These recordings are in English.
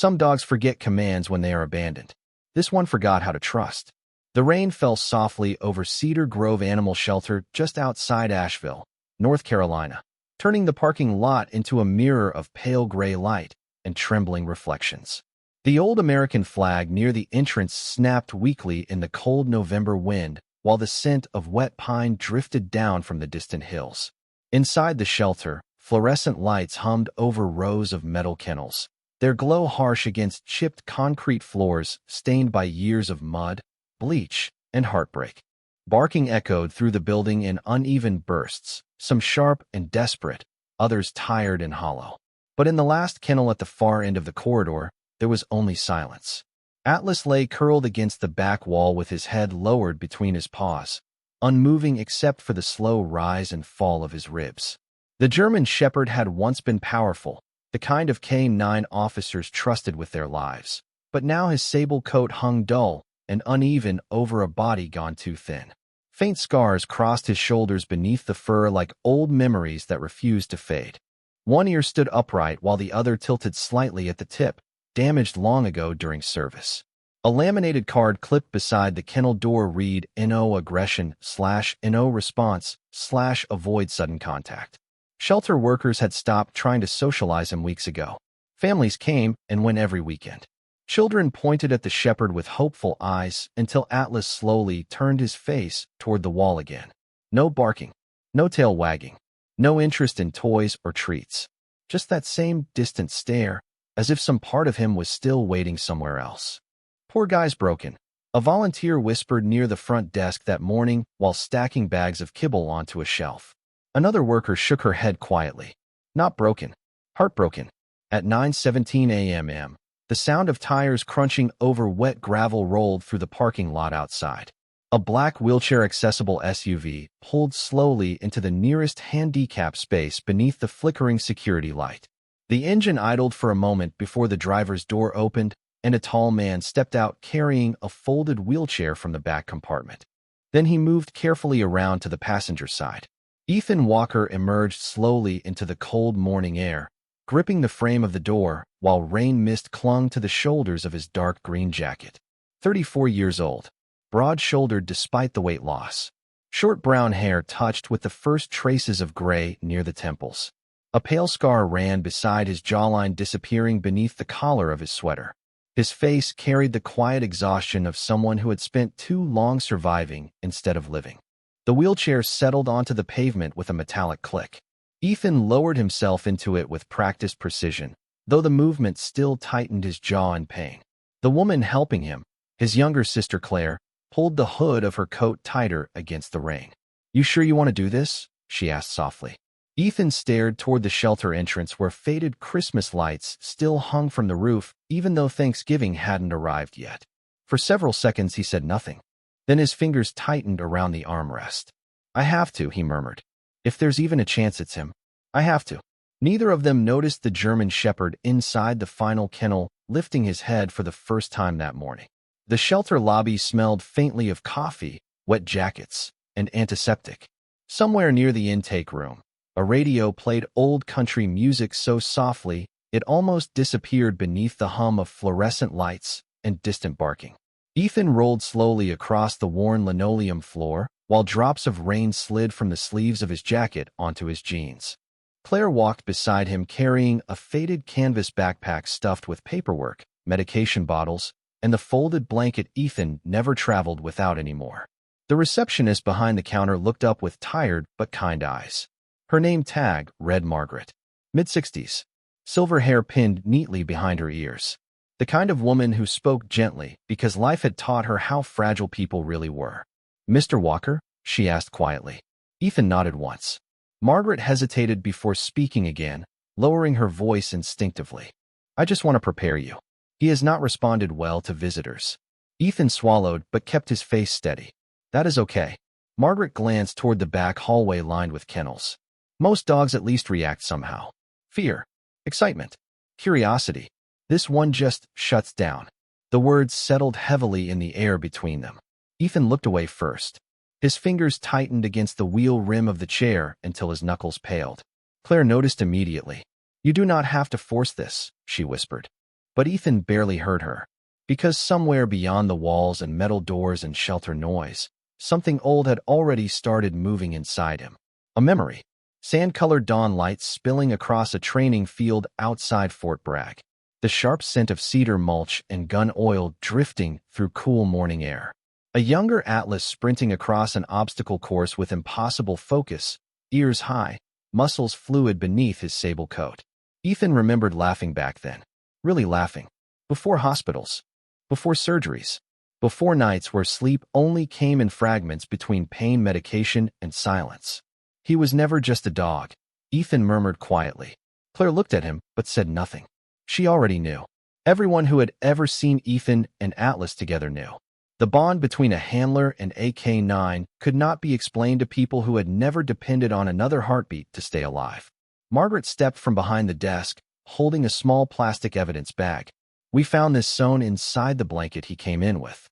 Some dogs forget commands when they are abandoned. This one forgot how to trust. The rain fell softly over Cedar Grove Animal Shelter just outside Asheville, North Carolina, turning the parking lot into a mirror of pale gray light and trembling reflections. The old American flag near the entrance snapped weakly in the cold November wind, while the scent of wet pine drifted down from the distant hills. Inside the shelter, fluorescent lights hummed over rows of metal kennels, their glow harsh against chipped concrete floors stained by years of mud, bleach, and heartbreak. Barking echoed through the building in uneven bursts, some sharp and desperate, others tired and hollow. But in the last kennel at the far end of the corridor, there was only silence. Atlas lay curled against the back wall with his head lowered between his paws, unmoving except for the slow rise and fall of his ribs. The German Shepherd had once been powerful, the kind of K-9 officers trusted with their lives. But now his sable coat hung dull and uneven over a body gone too thin. Faint scars crossed his shoulders beneath the fur like old memories that refused to fade. One ear stood upright while the other tilted slightly at the tip, damaged long ago during service. A laminated card clipped beside the kennel door read "No aggression / no response / avoid sudden contact." Shelter workers had stopped trying to socialize him weeks ago. Families came and went every weekend. Children pointed at the shepherd with hopeful eyes until Atlas slowly turned his face toward the wall again. No barking, no tail wagging, no interest in toys or treats. Just that same distant stare, as if some part of him was still waiting somewhere else. "Poor guy's broken," a volunteer whispered near the front desk that morning while stacking bags of kibble onto a shelf. Another worker shook her head quietly. "Not broken, heartbroken." At 9:17 a.m., the sound of tires crunching over wet gravel rolled through the parking lot outside. A black wheelchair-accessible SUV pulled slowly into the nearest handicap space beneath the flickering security light. The engine idled for a moment before the driver's door opened, and a tall man stepped out carrying a folded wheelchair from the back compartment. Then he moved carefully around to the passenger side. Ethan Walker emerged slowly into the cold morning air, gripping the frame of the door while rain mist clung to the shoulders of his dark green jacket. 34 years old, broad-shouldered despite the weight loss. Short brown hair touched with the first traces of gray near the temples. A pale scar ran beside his jawline, disappearing beneath the collar of his sweater. His face carried the quiet exhaustion of someone who had spent too long surviving instead of living. The wheelchair settled onto the pavement with a metallic click. Ethan lowered himself into it with practiced precision, though the movement still tightened his jaw in pain. The woman helping him, his younger sister Claire, pulled the hood of her coat tighter against the rain. "You sure you want to do this?" she asked softly. Ethan stared toward the shelter entrance where faded Christmas lights still hung from the roof, even though Thanksgiving hadn't arrived yet. For several seconds he said nothing. Then his fingers tightened around the armrest. "I have to," he murmured. "If there's even a chance it's him, I have to." Neither of them noticed the German Shepherd inside the final kennel lifting his head for the first time that morning. The shelter lobby smelled faintly of coffee, wet jackets, and antiseptic. Somewhere near the intake room, a radio played old country music so softly it almost disappeared beneath the hum of fluorescent lights and distant barking. Ethan rolled slowly across the worn linoleum floor, while drops of rain slid from the sleeves of his jacket onto his jeans. Claire walked beside him carrying a faded canvas backpack stuffed with paperwork, medication bottles, and the folded blanket Ethan never traveled without anymore. The receptionist behind the counter looked up with tired but kind eyes. Her name tag read Margaret. Mid-60s. Silver hair pinned neatly behind her ears. The kind of woman who spoke gently because life had taught her how fragile people really were. "Mr. Walker?" she asked quietly. Ethan nodded once. Margaret hesitated before speaking again, lowering her voice instinctively. "I just want to prepare you. He has not responded well to visitors." Ethan swallowed but kept his face steady. "That is okay." Margaret glanced toward the back hallway lined with kennels. "Most dogs at least react somehow. Fear, excitement, curiosity. This one just shuts down." The words settled heavily in the air between them. Ethan looked away first. His fingers tightened against the wheel rim of the chair until his knuckles paled. Claire noticed immediately. "You do not have to force this," she whispered. But Ethan barely heard her, because somewhere beyond the walls and metal doors and shelter noise, something old had already started moving inside him. A memory. Sand-colored dawn lights spilling across a training field outside Fort Bragg. The sharp scent of cedar mulch and gun oil drifting through cool morning air. A younger Atlas sprinting across an obstacle course with impossible focus, ears high, muscles fluid beneath his sable coat. Ethan remembered laughing back then. Really laughing. Before hospitals. Before surgeries. Before nights where sleep only came in fragments between pain medication and silence. He was never just a dog, Ethan murmured quietly. Claire looked at him, but said nothing. She already knew. Everyone who had ever seen Ethan and Atlas together knew. The bond between a handler and a K9 could not be explained to people who had never depended on another heartbeat to stay alive. Margaret stepped from behind the desk, holding a small plastic evidence bag. We found this sewn inside the blanket he came in with.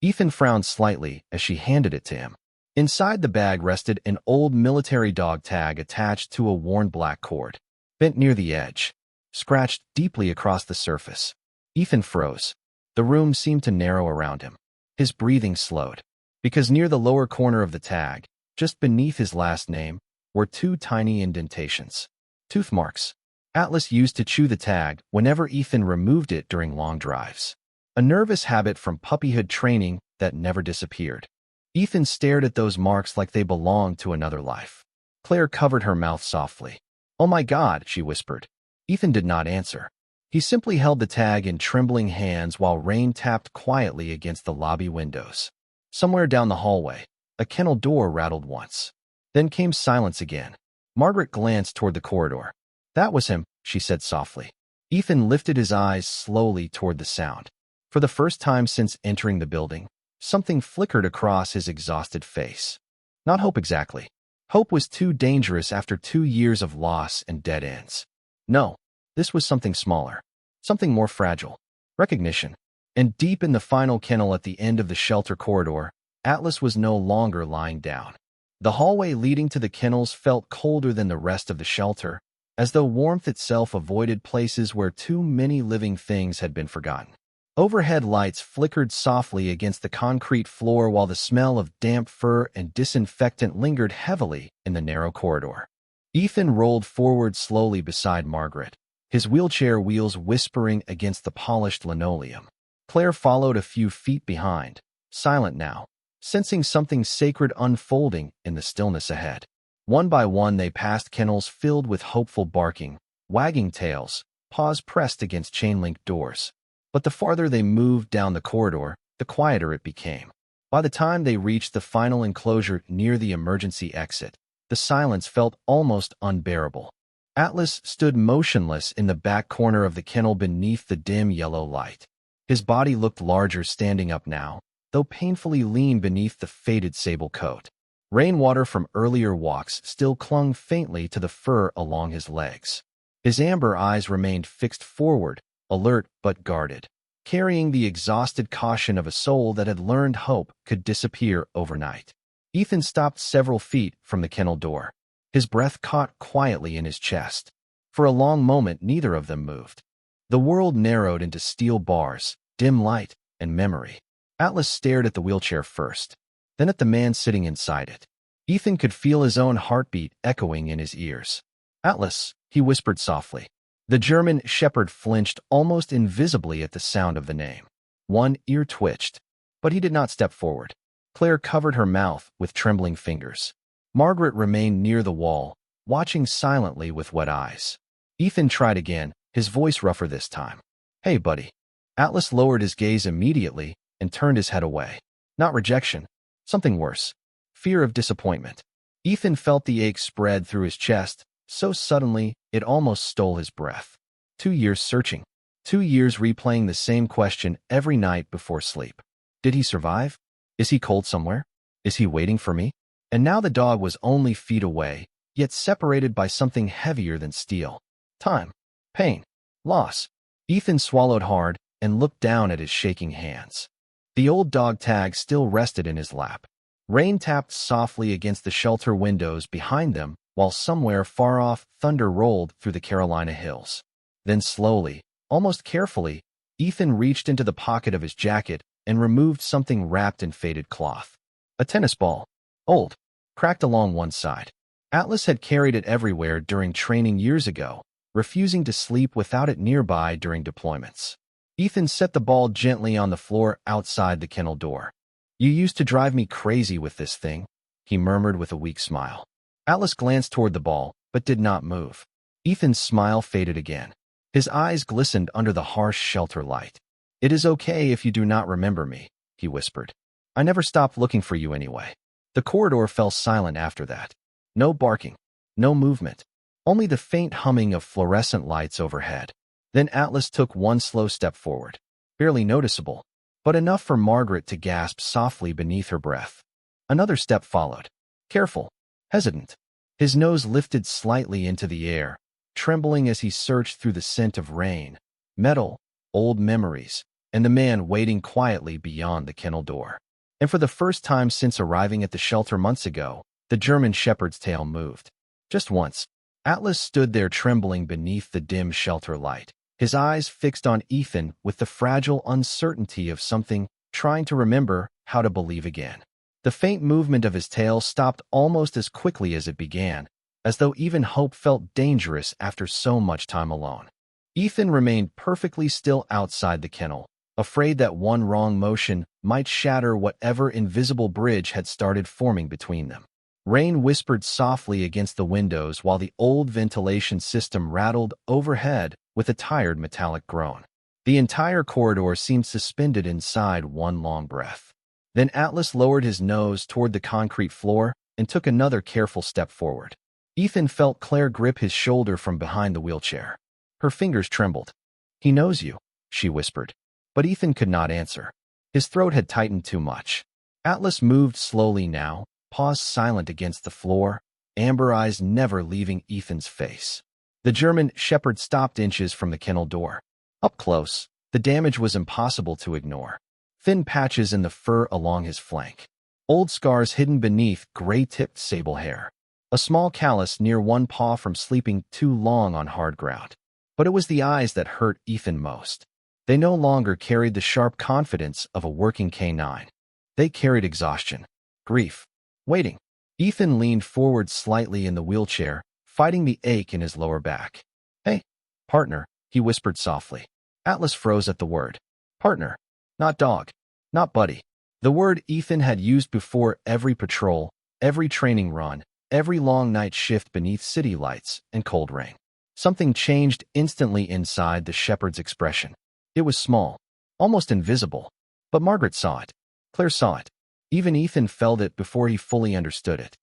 Ethan frowned slightly as she handed it to him. Inside the bag rested an old military dog tag attached to a worn black cord, bent near the edge, scratched deeply across the surface. Ethan froze. The room seemed to narrow around him. His breathing slowed, because near the lower corner of the tag, just beneath his last name, were two tiny indentations. Tooth marks. Atlas used to chew the tag whenever Ethan removed it during long drives. A nervous habit from puppyhood training that never disappeared. Ethan stared at those marks like they belonged to another life. Claire covered her mouth softly. "Oh my God," she whispered. Ethan did not answer. He simply held the tag in trembling hands while rain tapped quietly against the lobby windows. Somewhere down the hallway, a kennel door rattled once. Then came silence again. Margaret glanced toward the corridor. "That was him," she said softly. Ethan lifted his eyes slowly toward the sound. For the first time since entering the building, something flickered across his exhausted face. Not hope exactly. Hope was too dangerous after 2 years of loss and dead ends. No, this was something smaller, something more fragile. Recognition. And deep in the final kennel at the end of the shelter corridor, Atlas was no longer lying down. The hallway leading to the kennels felt colder than the rest of the shelter, as though warmth itself avoided places where too many living things had been forgotten. Overhead lights flickered softly against the concrete floor while the smell of damp fur and disinfectant lingered heavily in the narrow corridor. Ethan rolled forward slowly beside Margaret, his wheelchair wheels whispering against the polished linoleum. Claire followed a few feet behind, silent now, sensing something sacred unfolding in the stillness ahead. One by one they passed kennels filled with hopeful barking, wagging tails, paws pressed against chain-link doors. But the farther they moved down the corridor, the quieter it became. By the time they reached the final enclosure near the emergency exit, the silence felt almost unbearable. Atlas stood motionless in the back corner of the kennel beneath the dim yellow light. His body looked larger standing up now, though painfully lean beneath the faded sable coat. Rainwater from earlier walks still clung faintly to the fur along his legs. His amber eyes remained fixed forward, alert but guarded, carrying the exhausted caution of a soul that had learned hope could disappear overnight. Ethan stopped several feet from the kennel door. His breath caught quietly in his chest. For a long moment, neither of them moved. The world narrowed into steel bars, dim light, and memory. Atlas stared at the wheelchair first, then at the man sitting inside it. Ethan could feel his own heartbeat echoing in his ears. "Atlas," he whispered softly. The German shepherd flinched almost invisibly at the sound of the name. One ear twitched, but he did not step forward. Claire covered her mouth with trembling fingers. Margaret remained near the wall, watching silently with wet eyes. Ethan tried again, his voice rougher this time. "Hey, buddy." Atlas lowered his gaze immediately and turned his head away. Not rejection, something worse. Fear of disappointment. Ethan felt the ache spread through his chest, so suddenly it almost stole his breath. 2 years searching. 2 years replaying the same question every night before sleep. Did he survive? Is he cold somewhere? Is he waiting for me? And now the dog was only feet away, yet separated by something heavier than steel. Time. Pain. Loss. Ethan swallowed hard and looked down at his shaking hands. The old dog tag still rested in his lap. Rain tapped softly against the shelter windows behind them, while somewhere far off thunder rolled through the Carolina hills. Then slowly, Almost carefully, Ethan reached into the pocket of his jacket and removed something wrapped in faded cloth. A tennis ball. Old. Cracked along one side. Atlas had carried it everywhere during training years ago, refusing to sleep without it nearby during deployments. Ethan set the ball gently on the floor outside the kennel door. "You used to drive me crazy with this thing," he murmured with a weak smile. Atlas glanced toward the ball, but did not move. Ethan's smile faded again. His eyes glistened under the harsh shelter light. "It is okay if you do not remember me," he whispered. "I never stopped looking for you anyway." The corridor fell silent after that. No barking, no movement, only the faint humming of fluorescent lights overhead. Then Atlas took one slow step forward, barely noticeable, but enough for Margaret to gasp softly beneath her breath. Another step followed, careful, hesitant. His nose lifted slightly into the air, trembling as he searched through the scent of rain, metal, old memories, and the man waiting quietly beyond the kennel door. And for the first time since arriving at the shelter months ago, the German shepherd's tail moved. Just once. Atlas stood there trembling beneath the dim shelter light, his eyes fixed on Ethan with the fragile uncertainty of something trying to remember how to believe again. The faint movement of his tail stopped almost as quickly as it began, as though even hope felt dangerous after so much time alone. Ethan remained perfectly still outside the kennel, afraid that one wrong motion might shatter whatever invisible bridge had started forming between them. Rain whispered softly against the windows while the old ventilation system rattled overhead with a tired metallic groan. The entire corridor seemed suspended inside one long breath. Then Atlas lowered his nose toward the concrete floor and took another careful step forward. Ethan felt Claire grip his shoulder from behind the wheelchair. Her fingers trembled. "He knows you," she whispered. But Ethan could not answer. His throat had tightened too much. Atlas moved slowly now, paused silent against the floor, amber eyes never leaving Ethan's face. The German shepherd stopped inches from the kennel door. Up close, the damage was impossible to ignore. Thin patches in the fur along his flank. Old scars hidden beneath gray-tipped sable hair. A small callus near one paw from sleeping too long on hard ground. But it was the eyes that hurt Ethan most. They no longer carried the sharp confidence of a working canine. They carried exhaustion, grief, waiting. Ethan leaned forward slightly in the wheelchair, fighting the ache in his lower back. "Hey, partner," he whispered softly. Atlas froze at the word. Partner. Not dog. Not buddy. The word Ethan had used before every patrol, every training run, every long night shift beneath city lights and cold rain. Something changed instantly inside the shepherd's expression. It was small, almost invisible, but Margaret saw it. Claire saw it. Even Ethan felt it before he fully understood it.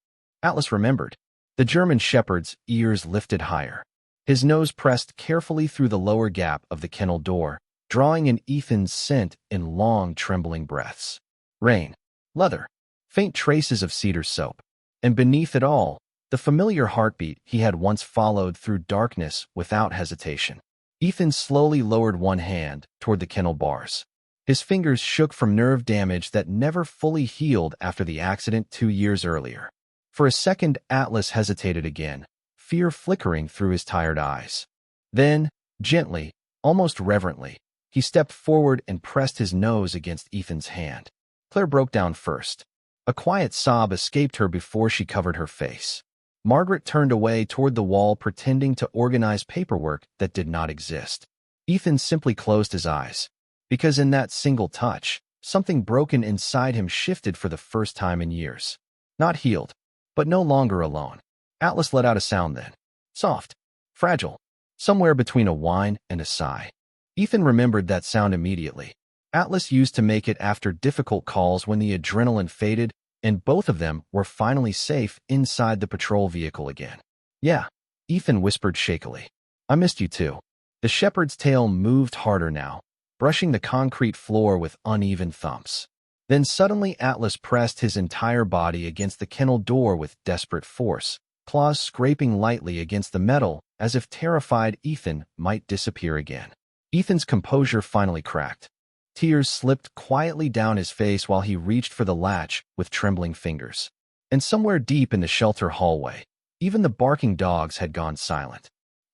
Atlas remembered. The German shepherd's ears lifted higher. His nose pressed carefully through the lower gap of the kennel door, drawing in Ethan's scent in long, trembling breaths. Rain, leather, faint traces of cedar soap, and beneath it all, the familiar heartbeat he had once followed through darkness without hesitation. Ethan slowly lowered one hand toward the kennel bars. His fingers shook from nerve damage that never fully healed after the accident 2 years earlier. For a second, Atlas hesitated again, fear flickering through his tired eyes. Then, gently, almost reverently, he stepped forward and pressed his nose against Ethan's hand. Claire broke down first. A quiet sob escaped her before she covered her face. Margaret turned away toward the wall, pretending to organize paperwork that did not exist. Ethan simply closed his eyes, because in that single touch, something broken inside him shifted for the first time in years. Not healed, but no longer alone. Atlas let out a sound then. Soft, fragile, somewhere between a whine and a sigh. Ethan remembered that sound immediately. Atlas used to make it after difficult calls when the adrenaline faded, and both of them were finally safe inside the patrol vehicle again. "Yeah," Ethan whispered shakily. "I missed you too." The shepherd's tail moved harder now, brushing the concrete floor with uneven thumps. Then suddenly Atlas pressed his entire body against the kennel door with desperate force, claws scraping lightly against the metal as if terrified Ethan might disappear again. Ethan's composure finally cracked. Tears slipped quietly down his face while he reached for the latch with trembling fingers. And somewhere deep in the shelter hallway, even the barking dogs had gone silent.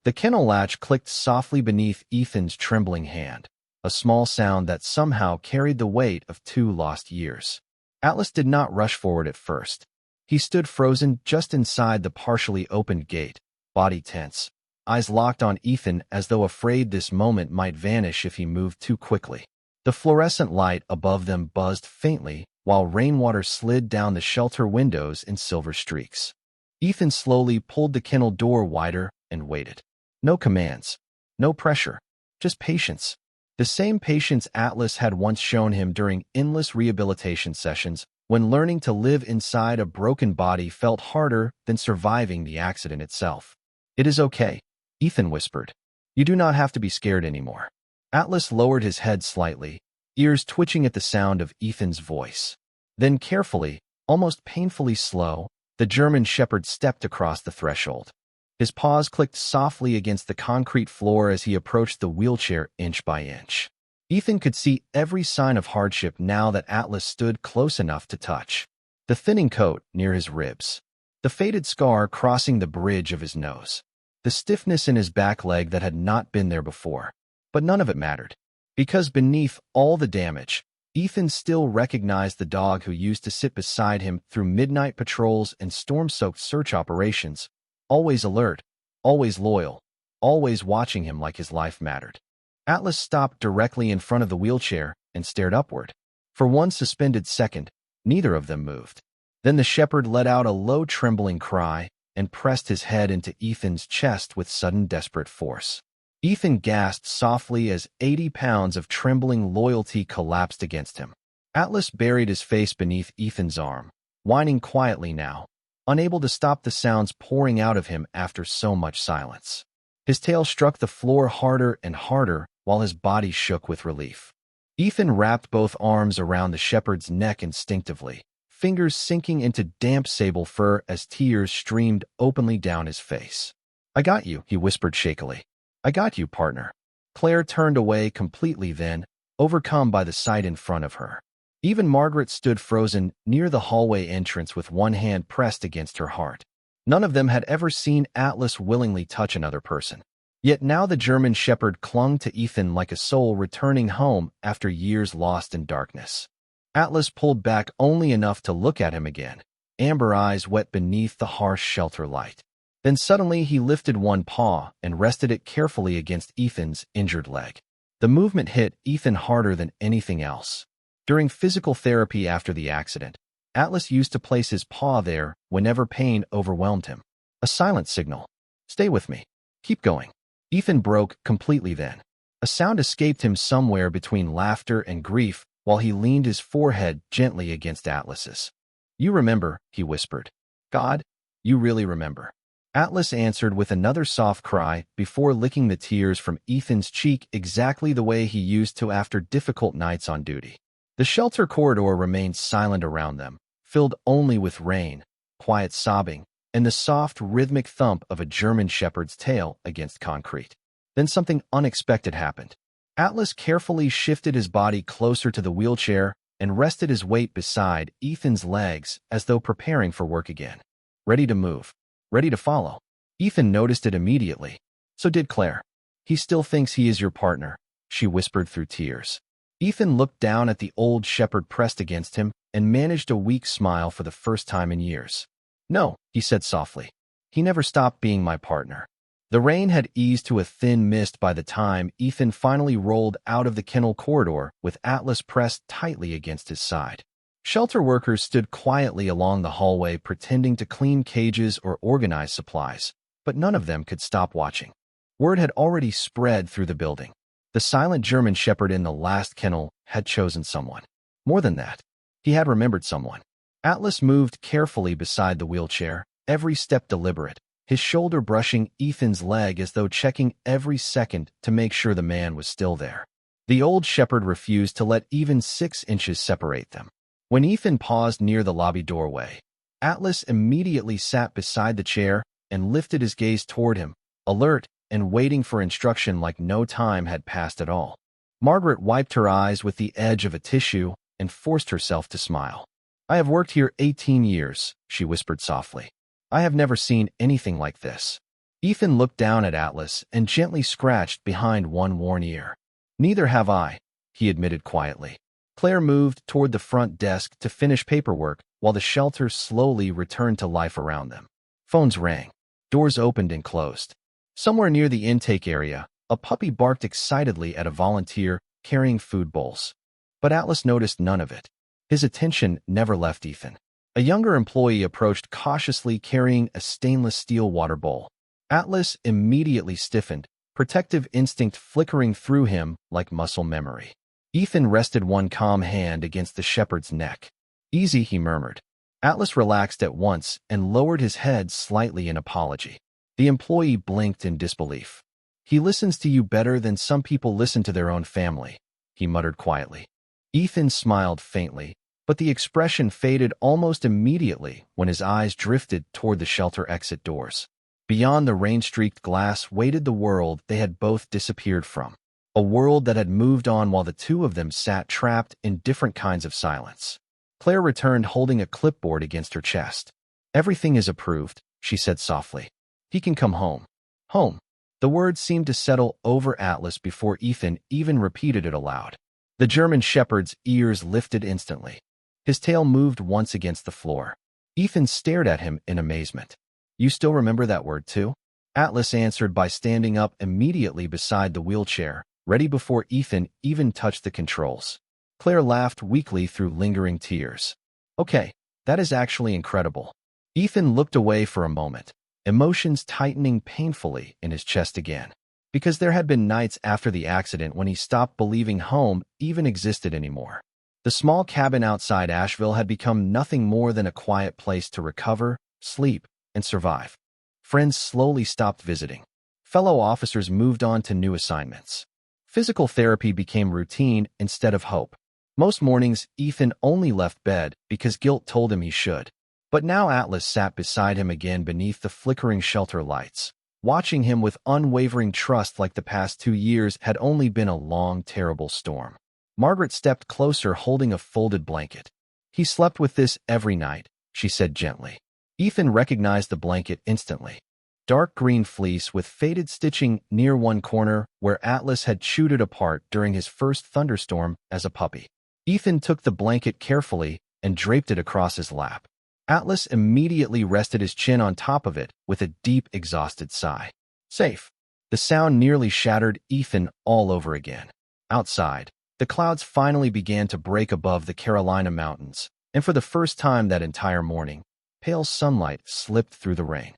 The kennel latch clicked softly beneath Ethan's trembling hand, a small sound that somehow carried the weight of 2 lost years. Atlas did not rush forward at first. He stood frozen just inside the partially opened gate, body tense, eyes locked on Ethan as though afraid this moment might vanish if he moved too quickly. The fluorescent light above them buzzed faintly while rainwater slid down the shelter windows in silver streaks. Ethan slowly pulled the kennel door wider and waited. No commands, no pressure, just patience. The same patience Atlas had once shown him during endless rehabilitation sessions when learning to live inside a broken body felt harder than surviving the accident itself. "It is okay," Ethan whispered. "You do not have to be scared anymore." Atlas lowered his head slightly, ears twitching at the sound of Ethan's voice. Then carefully, almost painfully slow, the German shepherd stepped across the threshold. His paws clicked softly against the concrete floor as he approached the wheelchair inch by inch. Ethan could see every sign of hardship now that Atlas stood close enough to touch. The thinning coat near his ribs, the faded scar crossing the bridge of his nose, the stiffness in his back leg that had not been there before. But none of it mattered, because beneath all the damage, Ethan still recognized the dog who used to sit beside him through midnight patrols and storm-soaked search operations, always alert, always loyal, always watching him like his life mattered. Atlas stopped directly in front of the wheelchair and stared upward. For one suspended second, neither of them moved. Then the shepherd let out a low trembling cry and pressed his head into Ethan's chest with sudden desperate force. Ethan gasped softly as 80 pounds of trembling loyalty collapsed against him. Atlas buried his face beneath Ethan's arm, whining quietly now, unable to stop the sounds pouring out of him after so much silence. His tail struck the floor harder and harder while his body shook with relief. Ethan wrapped both arms around the shepherd's neck instinctively, fingers sinking into damp sable fur as tears streamed openly down his face. "I got you," he whispered shakily. "I got you, partner." Claire turned away completely then, overcome by the sight in front of her. Even Margaret stood frozen near the hallway entrance with one hand pressed against her heart. None of them had ever seen Atlas willingly touch another person. Yet now the German shepherd clung to Ethan like a soul returning home after years lost in darkness. Atlas pulled back only enough to look at him again, amber eyes wet beneath the harsh shelter light. Then suddenly he lifted one paw and rested it carefully against Ethan's injured leg. The movement hit Ethan harder than anything else. During physical therapy after the accident, Atlas used to place his paw there whenever pain overwhelmed him. A silent signal. "Stay with me. Keep going." Ethan broke completely then. A sound escaped him somewhere between laughter and grief while he leaned his forehead gently against Atlas's. "You remember," he whispered. "God, you really remember." Atlas answered with another soft cry before licking the tears from Ethan's cheek exactly the way he used to after difficult nights on duty. The shelter corridor remained silent around them, filled only with rain, quiet sobbing, and the soft, rhythmic thump of a German shepherd's tail against concrete. Then something unexpected happened. Atlas carefully shifted his body closer to the wheelchair and rested his weight beside Ethan's legs as though preparing for work again. Ready to move. Ready to follow. Ethan noticed it immediately. So did Claire. "He still thinks he is your partner," she whispered through tears. Ethan looked down at the old shepherd pressed against him and managed a weak smile for the first time in years. "No," he said softly. "He never stopped being my partner." The rain had eased to a thin mist by the time Ethan finally rolled out of the kennel corridor with Atlas pressed tightly against his side. Shelter workers stood quietly along the hallway pretending to clean cages or organize supplies, but none of them could stop watching. Word had already spread through the building. The silent German shepherd in the last kennel had chosen someone. More than that, he had remembered someone. Atlas moved carefully beside the wheelchair, every step deliberate, his shoulder brushing Ethan's leg as though checking every second to make sure the man was still there. The old shepherd refused to let even 6 inches separate them. When Ethan paused near the lobby doorway, Atlas immediately sat beside the chair and lifted his gaze toward him, alert and waiting for instruction like no time had passed at all. Margaret wiped her eyes with the edge of a tissue and forced herself to smile. "I have worked here 18 years, she whispered softly. "I have never seen anything like this." Ethan looked down at Atlas and gently scratched behind one worn ear. "Neither have I," he admitted quietly. Claire moved toward the front desk to finish paperwork while the shelter slowly returned to life around them. Phones rang. Doors opened and closed. Somewhere near the intake area, a puppy barked excitedly at a volunteer carrying food bowls. But Atlas noticed none of it. His attention never left Ethan. A younger employee approached cautiously carrying a stainless steel water bowl. Atlas immediately stiffened, protective instinct flickering through him like muscle memory. Ethan rested one calm hand against the shepherd's neck. "Easy," he murmured. Atlas relaxed at once and lowered his head slightly in apology. The employee blinked in disbelief. "He listens to you better than some people listen to their own family," he muttered quietly. Ethan smiled faintly, but the expression faded almost immediately when his eyes drifted toward the shelter exit doors. Beyond the rain-streaked glass waited the world they had both disappeared from, a world that had moved on while the two of them sat trapped in different kinds of silence. Claire returned holding a clipboard against her chest. "Everything is approved," she said softly. "He can come home." Home. The word seemed to settle over Atlas before Ethan even repeated it aloud. The German shepherd's ears lifted instantly. His tail moved once against the floor. Ethan stared at him in amazement. "You still remember that word too?" Atlas answered by standing up immediately beside the wheelchair, ready before Ethan even touched the controls. Claire laughed weakly through lingering tears. "Okay, that is actually incredible." Ethan looked away for a moment, emotions tightening painfully in his chest again. Because there had been nights after the accident when he stopped believing home even existed anymore. The small cabin outside Asheville had become nothing more than a quiet place to recover, sleep, and survive. Friends slowly stopped visiting. Fellow officers moved on to new assignments. Physical therapy became routine instead of hope. Most mornings, Ethan only left bed because guilt told him he should. But now Atlas sat beside him again beneath the flickering shelter lights, watching him with unwavering trust like the past 2 years had only been a long, terrible storm. Margaret stepped closer holding a folded blanket. "He slept with this every night," she said gently. Ethan recognized the blanket instantly. Dark green fleece with faded stitching near one corner where Atlas had chewed it apart during his first thunderstorm as a puppy. Ethan took the blanket carefully and draped it across his lap. Atlas immediately rested his chin on top of it with a deep, exhausted sigh. "Safe." The sound nearly shattered Ethan all over again. Outside, the clouds finally began to break above the Carolina mountains, and for the first time that entire morning, pale sunlight slipped through the rain.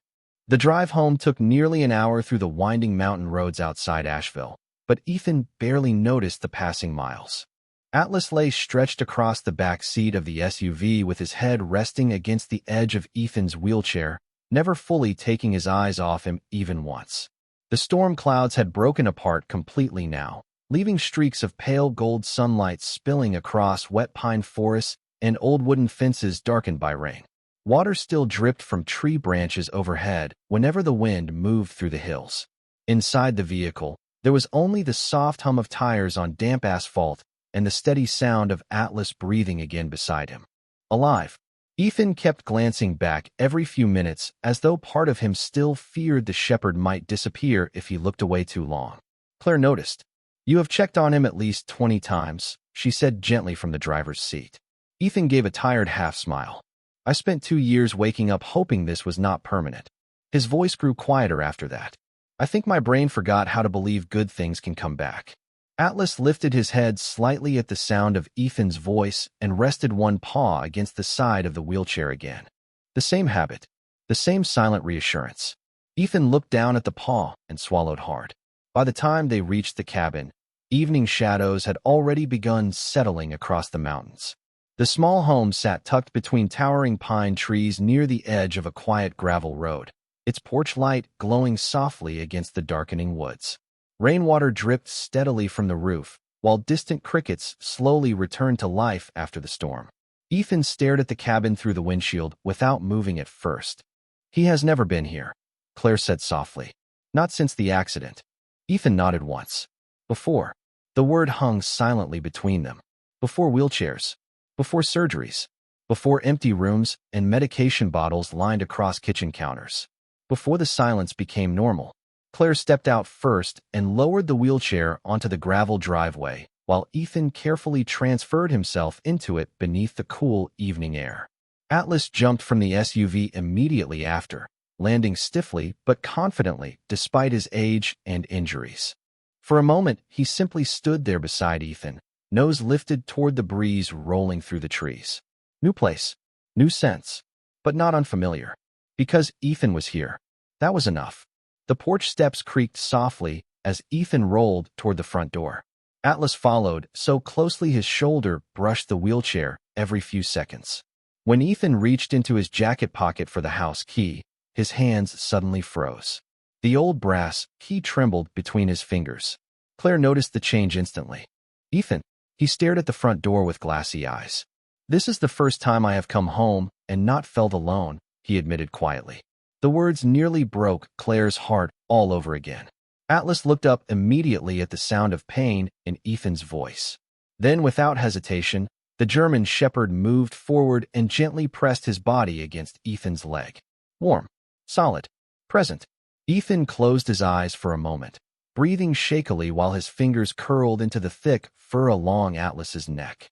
The drive home took nearly an hour through the winding mountain roads outside Asheville, but Ethan barely noticed the passing miles. Atlas lay stretched across the back seat of the SUV with his head resting against the edge of Ethan's wheelchair, never fully taking his eyes off him even once. The storm clouds had broken apart completely now, leaving streaks of pale gold sunlight spilling across wet pine forests and old wooden fences darkened by rain. Water still dripped from tree branches overhead whenever the wind moved through the hills. Inside the vehicle, there was only the soft hum of tires on damp asphalt and the steady sound of Atlas breathing again beside him. Alive. Ethan kept glancing back every few minutes as though part of him still feared the shepherd might disappear if he looked away too long. Claire noticed. "You have checked on him at least 20 times, she said gently from the driver's seat. Ethan gave a tired half-smile. "I spent 2 years waking up hoping this was not permanent." His voice grew quieter after that. "I think my brain forgot how to believe good things can come back." Atlas lifted his head slightly at the sound of Ethan's voice and rested one paw against the side of the wheelchair again. The same habit, the same silent reassurance. Ethan looked down at the paw and swallowed hard. By the time they reached the cabin, evening shadows had already begun settling across the mountains. The small home sat tucked between towering pine trees near the edge of a quiet gravel road, its porch light glowing softly against the darkening woods. Rainwater dripped steadily from the roof, while distant crickets slowly returned to life after the storm. Ethan stared at the cabin through the windshield without moving at first. "He has never been here," Claire said softly. "Not since the accident." Ethan nodded once. "Before." The word hung silently between them. "Before wheelchairs. Before surgeries. Before empty rooms and medication bottles lined across kitchen counters." Before the silence became normal, Claire stepped out first and lowered the wheelchair onto the gravel driveway, while Ethan carefully transferred himself into it beneath the cool evening air. Atlas jumped from the SUV immediately after, landing stiffly but confidently despite his age and injuries. For a moment, he simply stood there beside Ethan, nose lifted toward the breeze rolling through the trees. New place, new scents, but not unfamiliar. Because Ethan was here, that was enough. The porch steps creaked softly as Ethan rolled toward the front door. Atlas followed, so closely his shoulder brushed the wheelchair every few seconds. When Ethan reached into his jacket pocket for the house key, his hands suddenly froze. The old brass key trembled between his fingers. Claire noticed the change instantly. Ethan, he stared at the front door with glassy eyes. This is the first time I have come home and not felt alone, he admitted quietly. The words nearly broke Claire's heart all over again. Atlas looked up immediately at the sound of pain in Ethan's voice. Then, without hesitation, the German shepherd moved forward and gently pressed his body against Ethan's leg. Warm, solid, present. Ethan closed his eyes for a moment, breathing shakily while his fingers curled into the thick fur along Atlas's neck.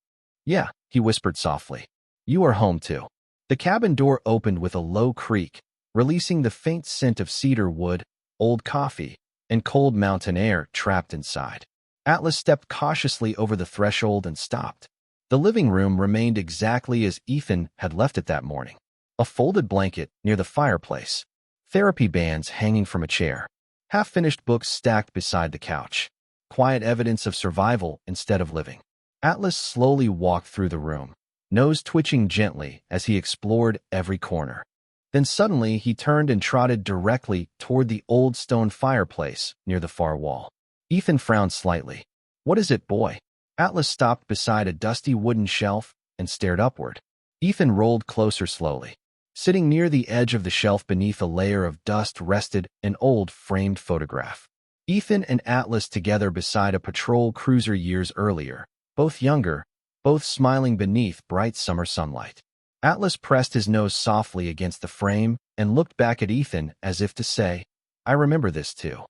Yeah, he whispered softly. You are home too. The cabin door opened with a low creak, releasing the faint scent of cedar wood, old coffee, and cold mountain air trapped inside. Atlas stepped cautiously over the threshold and stopped. The living room remained exactly as Ethan had left it that morning. A folded blanket near the fireplace, therapy bands hanging from a chair, half-finished books stacked beside the couch. Quiet evidence of survival instead of living. Atlas slowly walked through the room, nose twitching gently as he explored every corner. Then suddenly he turned and trotted directly toward the old stone fireplace near the far wall. Ethan frowned slightly. What is it, boy? Atlas stopped beside a dusty wooden shelf and stared upward. Ethan rolled closer slowly. Sitting near the edge of the shelf beneath a layer of dust rested an old framed photograph. Ethan and Atlas together beside a patrol cruiser years earlier, both younger, both smiling beneath bright summer sunlight. Atlas pressed his nose softly against the frame and looked back at Ethan as if to say, I remember this too.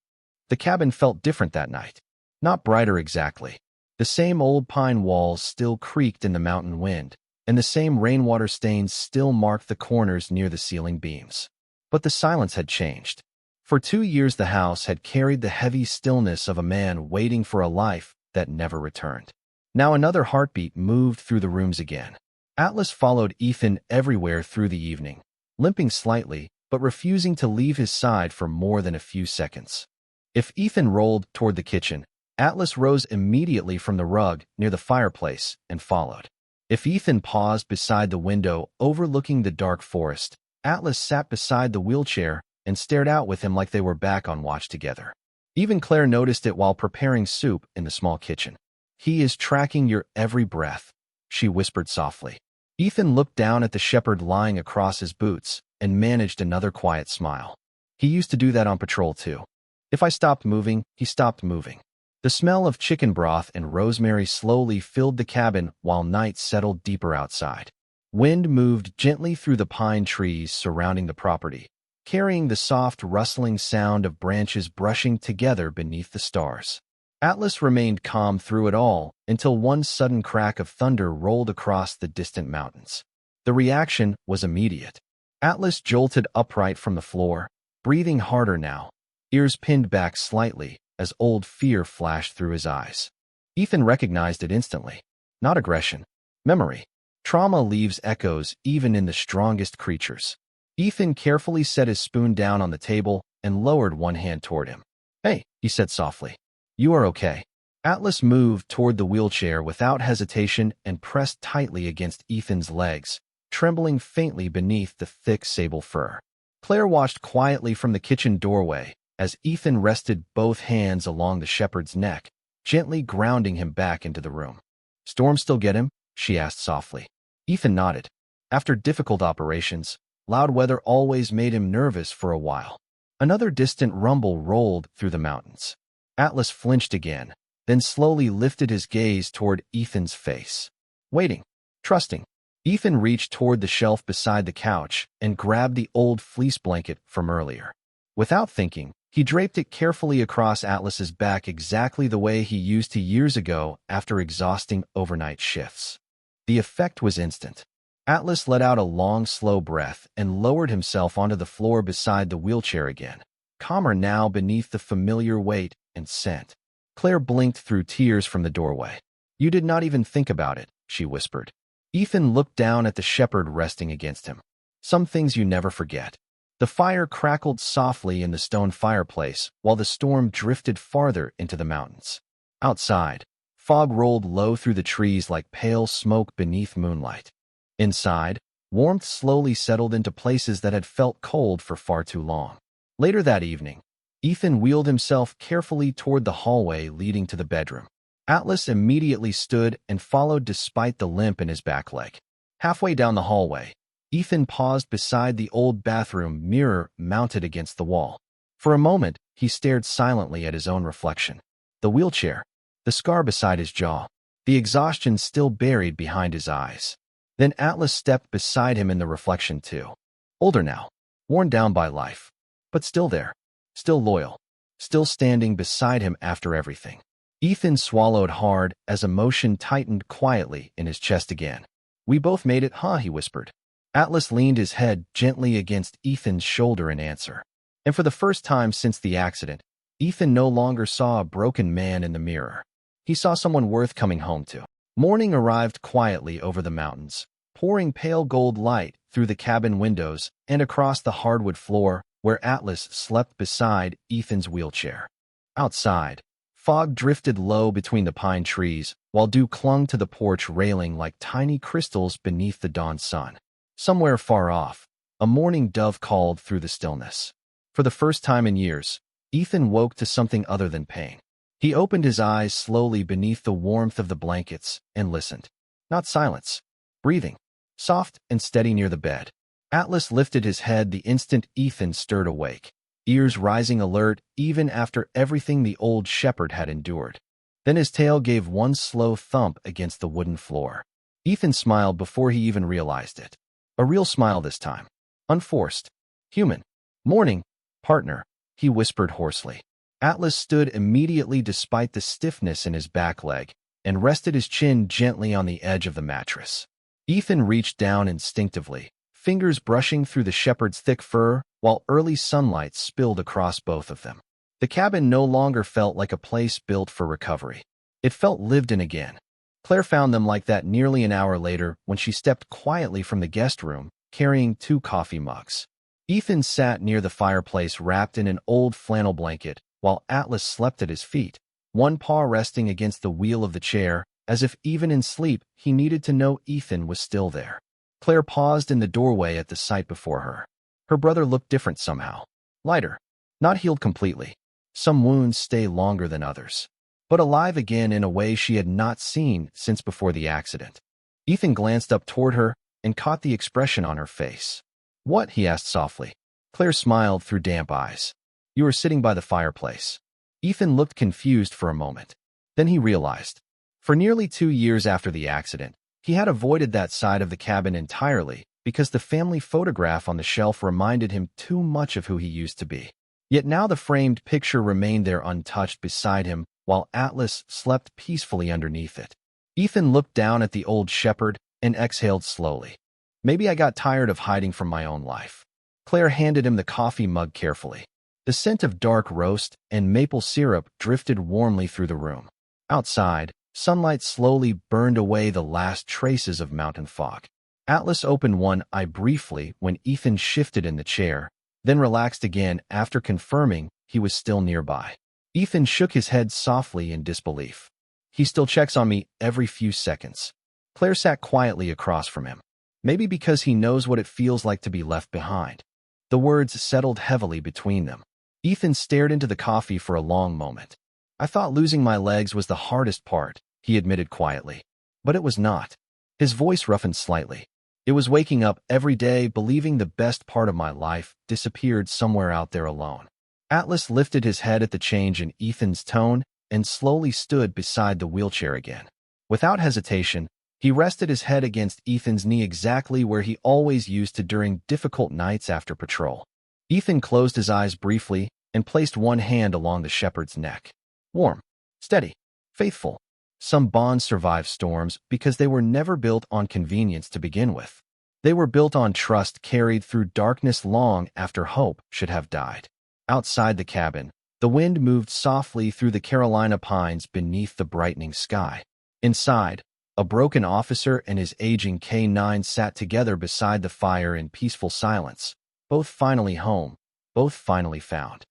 The cabin felt different that night. Not brighter exactly. The same old pine walls still creaked in the mountain wind, and the same rainwater stains still marked the corners near the ceiling beams. But the silence had changed. For 2 years the house had carried the heavy stillness of a man waiting for a life that never returned. Now another heartbeat moved through the rooms again. Atlas followed Ethan everywhere through the evening, limping slightly, but refusing to leave his side for more than a few seconds. If Ethan rolled toward the kitchen, Atlas rose immediately from the rug near the fireplace and followed. If Ethan paused beside the window overlooking the dark forest, Atlas sat beside the wheelchair and stared out with him like they were back on watch together. Even Claire noticed it while preparing soup in the small kitchen. He is tracking your every breath, she whispered softly. Ethan looked down at the shepherd lying across his boots and managed another quiet smile. He used to do that on patrol too. If I stopped moving, he stopped moving. The smell of chicken broth and rosemary slowly filled the cabin while night settled deeper outside. Wind moved gently through the pine trees surrounding the property, carrying the soft rustling sound of branches brushing together beneath the stars. Atlas remained calm through it all until one sudden crack of thunder rolled across the distant mountains. The reaction was immediate. Atlas jolted upright from the floor, breathing harder now, ears pinned back slightly as old fear flashed through his eyes. Ethan recognized it instantly. Not aggression. Memory. Trauma leaves echoes even in the strongest creatures. Ethan carefully set his spoon down on the table and lowered one hand toward him. Hey, he said softly. You are okay. Atlas moved toward the wheelchair without hesitation and pressed tightly against Ethan's legs, trembling faintly beneath the thick sable fur. Claire watched quietly from the kitchen doorway as Ethan rested both hands along the shepherd's neck, gently grounding him back into the room. Storm still get him? She asked softly. Ethan nodded. After difficult operations, loud weather always made him nervous for a while. Another distant rumble rolled through the mountains. Atlas flinched again, then slowly lifted his gaze toward Ethan's face. Waiting, trusting. Ethan reached toward the shelf beside the couch and grabbed the old fleece blanket from earlier. Without thinking, he draped it carefully across Atlas's back exactly the way he used to years ago after exhausting overnight shifts. The effect was instant. Atlas let out a long, slow breath and lowered himself onto the floor beside the wheelchair again, calmer now beneath the familiar weight and scent. Claire blinked through tears from the doorway. "You did not even think about it," she whispered. Ethan looked down at the shepherd resting against him. "Some things you never forget." The fire crackled softly in the stone fireplace while the storm drifted farther into the mountains. Outside, fog rolled low through the trees like pale smoke beneath moonlight. Inside, warmth slowly settled into places that had felt cold for far too long. Later that evening, Ethan wheeled himself carefully toward the hallway leading to the bedroom. Atlas immediately stood and followed despite the limp in his back leg. Halfway down the hallway, Ethan paused beside the old bathroom mirror mounted against the wall. For a moment, he stared silently at his own reflection. The wheelchair, the scar beside his jaw, the exhaustion still buried behind his eyes. Then Atlas stepped beside him in the reflection too. Older now, worn down by life, but still there, still loyal, still standing beside him after everything. Ethan swallowed hard as emotion tightened quietly in his chest again. "We both made it, huh?" he whispered. Atlas leaned his head gently against Ethan's shoulder in answer. And for the first time since the accident, Ethan no longer saw a broken man in the mirror. He saw someone worth coming home to. Morning arrived quietly over the mountains, pouring pale gold light through the cabin windows and across the hardwood floor where Atlas slept beside Ethan's wheelchair. Outside, fog drifted low between the pine trees, while dew clung to the porch railing like tiny crystals beneath the dawn sun. Somewhere far off, a mourning dove called through the stillness. For the first time in years, Ethan woke to something other than pain. He opened his eyes slowly beneath the warmth of the blankets and listened. Not silence, breathing, soft and steady near the bed. Atlas lifted his head the instant Ethan stirred awake, ears rising alert even after everything the old shepherd had endured. Then his tail gave one slow thump against the wooden floor. Ethan smiled before he even realized it. A real smile this time. Unforced. Human. "Morning, partner," he whispered hoarsely. Atlas stood immediately despite the stiffness in his back leg and rested his chin gently on the edge of the mattress. Ethan reached down instinctively, fingers brushing through the shepherd's thick fur while early sunlight spilled across both of them. The cabin no longer felt like a place built for recovery. It felt lived in again. Claire found them like that nearly an hour later when she stepped quietly from the guest room, carrying 2 coffee mugs. Ethan sat near the fireplace wrapped in an old flannel blanket, while Atlas slept at his feet, one paw resting against the wheel of the chair, as if even in sleep he needed to know Ethan was still there. Claire paused in the doorway at the sight before her. Her brother looked different somehow. Lighter. Not healed completely. Some wounds stay longer than others. But alive again in a way she had not seen since before the accident. Ethan glanced up toward her and caught the expression on her face. "What?" he asked softly. Claire smiled through damp eyes. "You were sitting by the fireplace." Ethan looked confused for a moment. Then he realized. For nearly 2 years after the accident, he had avoided that side of the cabin entirely because the family photograph on the shelf reminded him too much of who he used to be. Yet now the framed picture remained there untouched beside him while Atlas slept peacefully underneath it. Ethan looked down at the old shepherd and exhaled slowly. "Maybe I got tired of hiding from my own life." Claire handed him the coffee mug carefully. The scent of dark roast and maple syrup drifted warmly through the room. Outside, sunlight slowly burned away the last traces of mountain fog. Atlas opened one eye briefly when Ethan shifted in the chair, then relaxed again after confirming he was still nearby. Ethan shook his head softly in disbelief. "He still checks on me every few seconds." Claire sat quietly across from him. Maybe because he knows what it feels like to be left behind. The words settled heavily between them. Ethan stared into the coffee for a long moment. "I thought losing my legs was the hardest part," he admitted quietly. But it was not. His voice roughened slightly. "It was waking up every day believing the best part of my life disappeared somewhere out there alone." Atlas lifted his head at the change in Ethan's tone and slowly stood beside the wheelchair again. Without hesitation, He rested his head against Ethan's knee exactly where he always used to during difficult nights after patrol. Ethan closed his eyes briefly and placed one hand along the shepherd's neck. Warm, steady, faithful. Some bonds survive storms because they were never built on convenience to begin with. They were built on trust carried through darkness long after hope should have died. Outside the cabin, the wind moved softly through the Carolina pines beneath the brightening sky. Inside, a broken officer and his aging K-9 sat together beside the fire in peaceful silence, both finally home, both finally found.